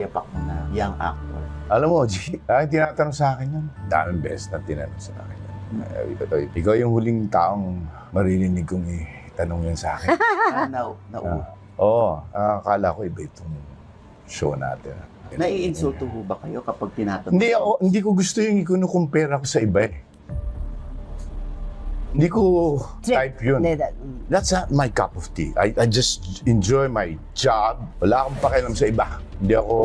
Yapak mo na, young actor. Alam mo, G, tinatanong sa akin yan. Daming beses na tinanong sa akin yan. Ikaw yung huling taong maririnig kong itanong yan sa akin. Akala ko iba itong show natin. Nai-insulto ho ba kayo kapag tinatanong? Hindi ko gusto yung ikunukumpare ako sa iba eh. Hindi ko type yun. That's not my cup of tea. I just enjoy my job. Wala akong pakialam sa iba. Hindi ako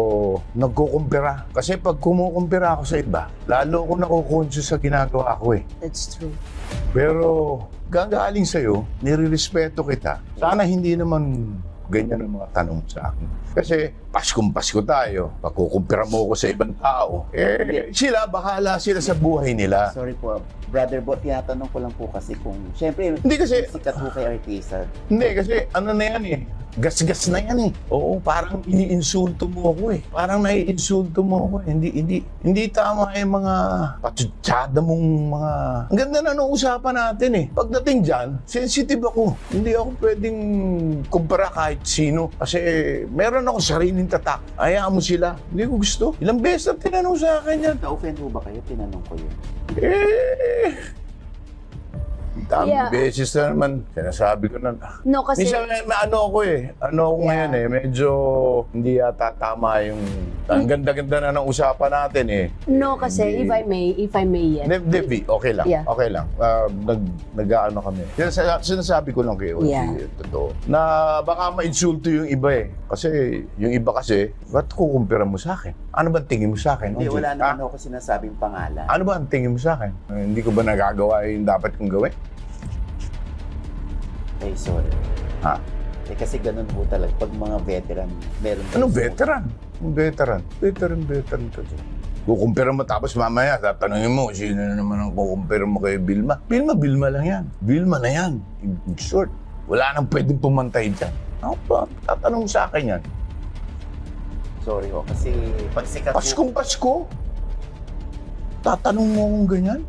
nagkukumpira. Kasi pag kumukumpira ako sa iba, lalo ako nakukonscious sa ginagawa ko eh. That's true. Pero gagaling sa'yo, nirirespeto kita. Sana hindi naman ganyan ang mga tanong sa akin. Kasi Paskong-Pasko tayo. Pagkukumpira mo ko sa ibang tao, sila, bahala sila sa buhay nila. Sorry po, Brother Bo, tinatanong ko lang po kasi kung, syempre, Hindi kasi- sikat ho kay artista. Hindi, kasi ano na yan eh. Gas-gas na yan eh. Oo, parang iniinsulto mo ako eh. Parang naiinsulto mo ako eh. Hindi tama yung mga patsutsada mong mga... Ang ganda na nung usapan natin eh. Pagdating dyan, sensitive ako. Hindi ako pwedeng kumpara kahit sino. Kasi meron ako sariling tatak. Hayaan mo sila. Hindi ko gusto. Ilang beses na tinanong sa akin yan. Na-offend ho ba kayo? Tinanong ko yun. Daming beses na naman. Sinasabi ko na... No, kasi... Minsan, ano ako eh. Ano ako ngayon eh. Medyo hindi yata tama yung... Ang ganda-ganda na ng usapan natin eh. No, kasi Hindi. if I may, yes. Debbie, okay lang. Yeah. Okay lang. Nag-ano kami. Sinasabi ko lang kay Oji, Yeah. totoo, na baka ma-insulto yung iba eh. Kasi yung iba kasi, ba't kukumpira mo sa akin? Ano ba ang tingin mo sa akin? Hindi, Oji? wala naman ako sinasabing pangalan. Ano ba ang tingin mo sa akin? Hindi ko ba nagagawa yung dapat kong gawin? Eh, sorry. Ha? Eh, kasi ganun po talaga. Pag mga veteran, meron... Anong veteran? Veteran to. Kukumpira mo tapos mamaya tatanungin mo sino na naman ang kukumpira mo kay Vilma. Vilma lang yan. Vilma na yan. In short, wala nang pwedeng pumantay dyan. Ako ba? Tatanong sa akin yan. Sorry ho, kasi pag sikat ho... Paskong-Pasko? Tatanong mo akong ganyan?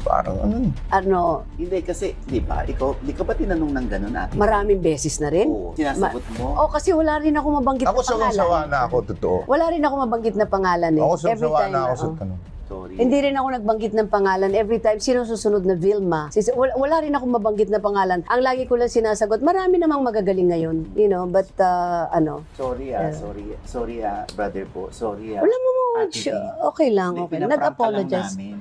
Parang ano? Ano, Hindi, kasi, di ba, di ka ba tinanong ng ganun ate? maraming beses na rin. Oo, sinasagot mo. Oh, kasi wala rin ako mabanggit Ako na pangalan. sawa na ako, totoo. Wala rin ako mabanggit na pangalan eh. Ako Every sawa time na ako sa oh. tanong. Sorry. Hindi rin ako nagbanggit ng pangalan. Every time, sino susunod na Vilma? Wala rin ako mabanggit na pangalan. Ang lagi ko lang sinasagot, marami namang magagaling ngayon. You know, but ano. Sorry brother po. Sorry Wala mo mo. Ate D. Okay lang, Hindi, okay. pinaprank ka lang Nag-apologize. namin.